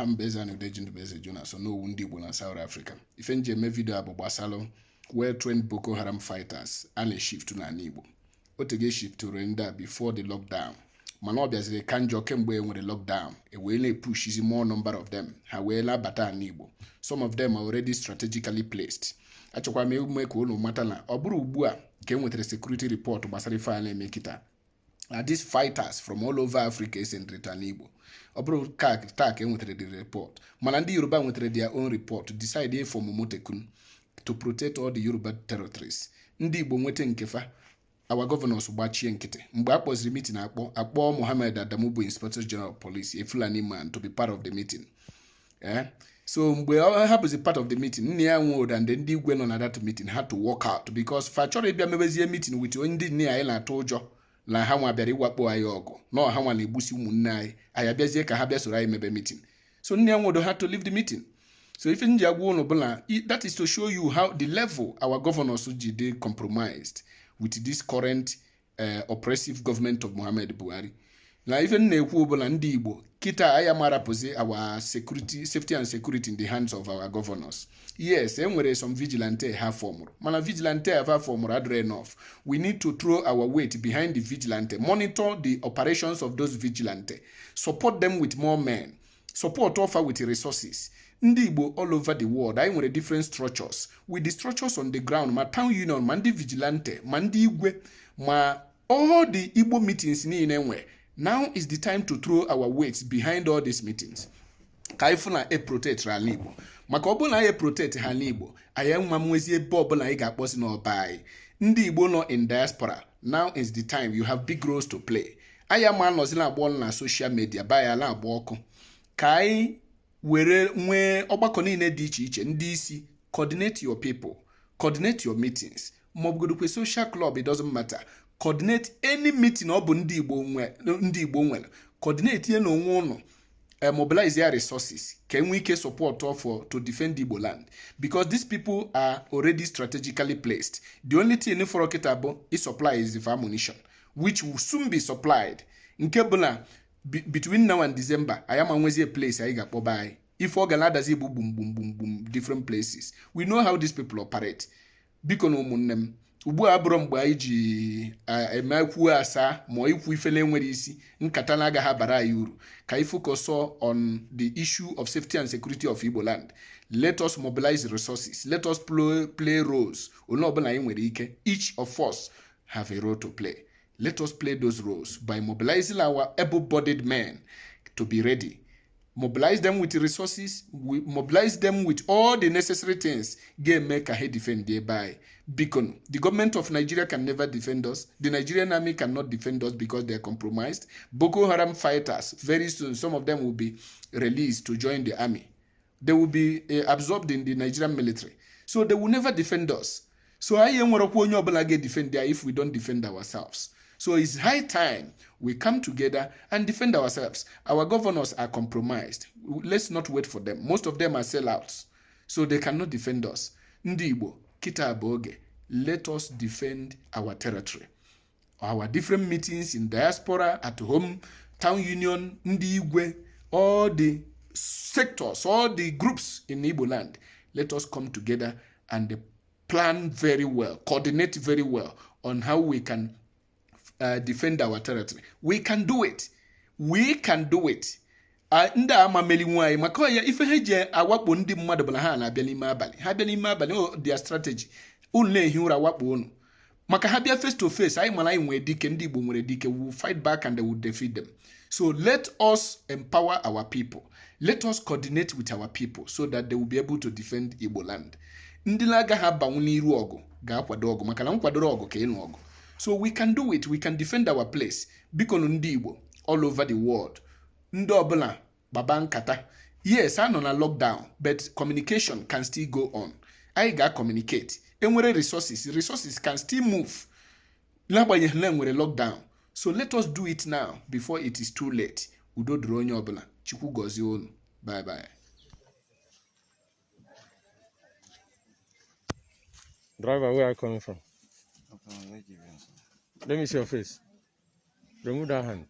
Ambeza and Udejin Beze Juna, so no Ndi Igbo in South Africa. If NJ me video about Basalo, well trained Boko Haram fighters and a shift to Ndi Igbo. Otege shift to render before the lockdown. Manobia ze kanjo kemwe when the lockdown. A wele push is more number of them. Hawela bata Ndi Igbo. Some of them are already strategically placed. Achokwa me umeko no matana. Oburu ubua came with a security report to Basari File Mekita. These fighters from all over Africa is in Ndi Igbo. Oburu Kak came with the report. Malandi Yoruba with their own report to decide for Momotekun to protect all the Yoruba territories. Ndi Igbo nwete nkefa. Our governors gbachie nkịtị. Mgbe a kpọziri meeting akpọ Mohammed Adamu bụ Inspector General of Police, a Fulani man, to be part of the meeting. So mgbe ọ hapụzi part of the meeting, nne ya nwụrụ and ndị igwe nọ na that meeting had to walk out because fa chọrọ ịbịa mebezie meeting with ndị nne anyị na-atụ ụjọ na ha nwa bịara ịwakpo anyị ọgụ na ha nwa na-egbusi ụmụnne anyị abịazie ka ha bịa soro anyị mebe meeting. So nne ya nwụrụ had to leave the meeting. So if nji agwa unu bụla, that is to show you how the level our governors ji dey compromised with this current oppressive government of Muhammad Buhari. Now, even Ndi Igbo, kita aya marapoze our safety and security in the hands of our governors. Yes, there is some vigilante have form. Mana vigilante have form rather enough. We need to throw our weight behind the vigilante, monitor the operations of those vigilante, support them with more men, support offer with resources. Ndi Igbo all over the world, I want different structures. With the structures on the ground, ma town union, mandi vigilante, mandi igwe, ma all the Igbo meetings ni inenwe. Now is the time to throw our weights behind all these meetings. Kaifuna e protect Rali Igbo. Maka obuna e protect Rali Igbo. Aya mwamwezi e bobo na iga posi no bai. Ndi Igbo no in diaspora. Now is the time you have big roles to play. Aya man no zila abon na social media. Baya la aboko. Kai were nwe ọgbakọ niile dị iche iche ndị isi coordinate your people, coordinate your meetings. Mobgodukwe social club, it doesn't matter. Coordinate any meeting ọ bụ ndị Igbo nwere. Coordinate ye na onwe unu. Mobilize your resources. Can we get support to defend Igbo land? Because these people are already strategically placed. The only thing for Okitabo is supply is the ammunition, which will soon be supplied. Nkebula between now and December, I am always a place I got buy. If Ogalada boom boom boom boom boom different places, we know how these people operate. Bikono munem ubu abrom baiji emaku asa mo ifu ifele nwere isi nkata na aga ha bara yuru ka focus on the issue of safety and security of Igbo land. Let us mobilize resources. Let us play roles. Each of us have a role to play. Let us play those roles by mobilizing our able-bodied men to be ready. Mobilize them with resources. We mobilize them with all the necessary things. Make a head defend thereby. Beacon. The government of Nigeria can never defend us. The Nigerian army cannot defend us because they are compromised. Boko Haram fighters, very soon, some of them will be released to join the army. They will be absorbed in the Nigerian military. So they will never defend us. So I am defend there if we don't defend ourselves. So it's high time we come together and defend ourselves. Our governors are compromised. Let's not wait for them. Most of them are sellouts. So they cannot defend us. Ndi Igbo, kita aboge. Let us defend our territory. Our different meetings in diaspora, at home, town union, Ndi Igwe, all the sectors, all the groups in Igbo land. Let us come together and plan very well, coordinate very well on how we can defend our territory. We can do it. We can do it. Nda ama meli nwai makoya ife heje awakpo ndi mmadu bala ha na abia n'ime abali. Ha abia n'ime abali their strategy. Unu ehi ura awakpo unu. Maka ha bia face to face ai mala inwe dike ndi Igbo nwere dike, we will fight back and they will defeat them. So let us empower our people. Let us coordinate with our people so that they will be able to defend Igbo land. Ndi laga ha banwu n'iru ogu ga akwado ogu maka na nkwadoro ogu ka enu ogu. So we can do it. We can defend our place. Bikono Ndi Igbo all over the world. Ndo obula baba nkata. Yes, I know na lockdown, but communication can still go on. I ga communicate. Enwere resources. Resources can still move. Labanye nwere lockdown. So let us do it now before it is too late. Udo dronye obula. Chukwu gozie unu. Bye bye. Driver, where are you coming from? Let me see your face. Remove that hand.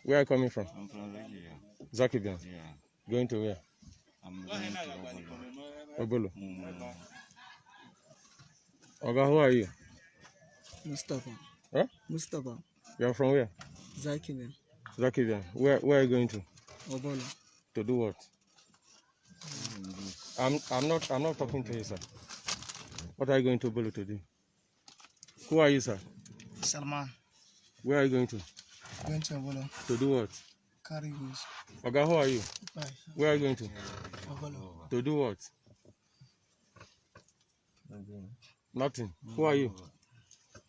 Where are you coming from? I'm from Nigeria. Zakibian. Yeah. Going to where? I'm going to Obolo. Obolo. Oga, who are you? Mustafa. Huh? Mustafa. You are from where? Zakive. Zakivian. Where are you going to? Obolo. To do what? I'm not talking to you, sir. What are you going to Obolo to do? Who are you, sir? Salman. Where are you going to? Going to Obolo. To do what? Carry goods. Oga, who are you? Bye. Where are you going to? Obolo. To do what? Nothing. Who are you?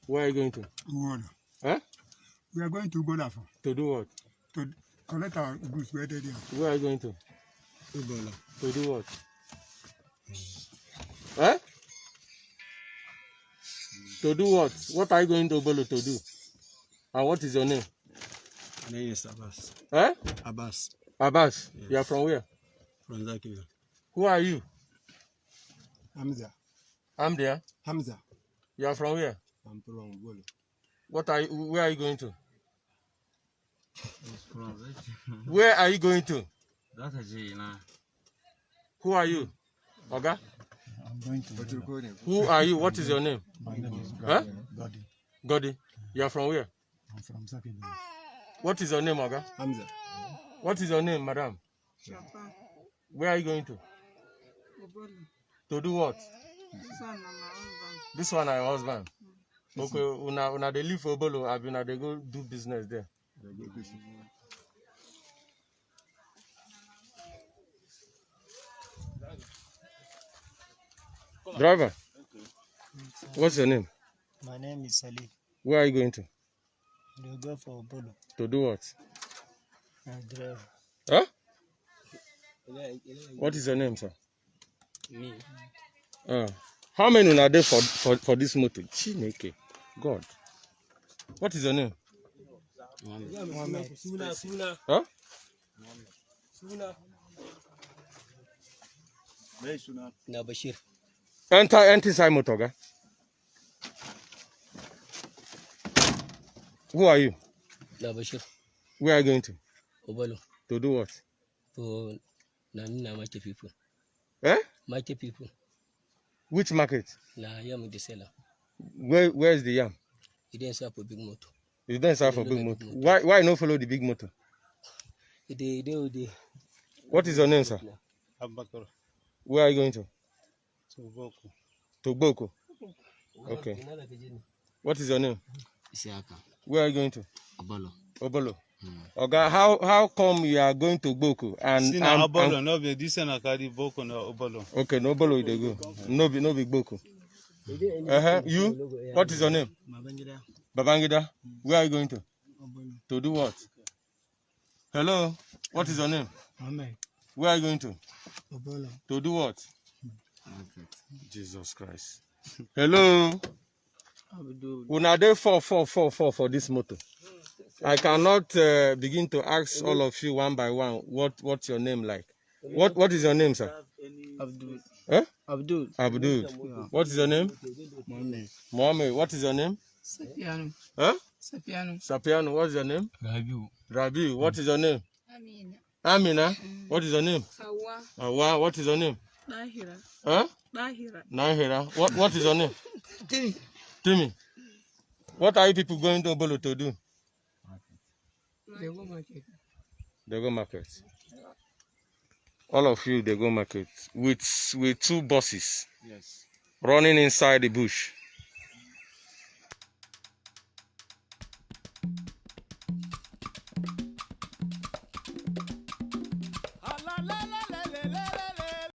Where are you going to? Ugola. Huh? We are going to Ugola To do what? to collect our goods where they are. Where are you going to? Ugola. To do what? Huh? To do what? What are you going to Obolo to do? And what is your name? My name is Abbas. Huh? Abbas Abbas. Yes. You are from where? from Zakive. Who are you? Hamza. I'm there. Hamza. You are from where? I'm from Ugola. Where are you going to? Where are you going to? Who are you? Oga? I'm going to Who are you? What is your name? My name is Huh? Gadi. Godi. You are from where? I'm from Zakive. What is your name, Oga? Hamza. What is your name, madam? Shapa. Where are you going to? Obolo. To do what? This one na my husband. This one, my husband. Okay, una they live for Obolo. I've been they go do business there. Driver, what's your name? My name is Salih. Where are you going to? They go for Obolo. To do what? I drive. Huh? What is your name, sir? Me. How many are there for this motor? Chineke. God. What is your name? Mohammed. Huh? Na Bashir. Enter inside motor, guy. Who are you? Na Bashir. Where are you going to? Obolo. To do what? To na market people. Eh? Market people. Which market? Na yam the seller. Where is the yam? He didn't sell for big motor. You don't sell for big motor. Why not follow the big motor? They. What is your name, sir? Abakar. Where are you going to? Toboko. To Boko. Okay. What is your name? Isiaka. Where are you going to? Obolo. Obolo. Okay, how come you are going to Boko and Sina Obolo, no be this na carry Boko na Obolo. okay, no Obolo they go. No be Boko. You? What is your name? Babangida. Babangida. Where are you going to? Obolo. To do what? Hello. What is your name? Mohammed. Where are you going to? Obolo. To do what? Jesus Christ. Hello. Abdul. Una dey four for this motor. I cannot begin to ask all of you one by one what's your name like. What is your name, sir? Abdul. Eh? Abdul. Abdul. What is your name? Mohammed. Mohammed. What is your name? Sapiano. Huh? Sapiano. Sapiano. What is your name? Rabiu. Rabi. What is your name? Amina. Amina. What is your name? Hawa. Awa. What is your name? Dahira. Huh? Dahira. Nahira. What is your name? Timmy. What are you people going to Obolo to do? They go market. They go market. All of you, they go market with two buses Yes. running inside the bush.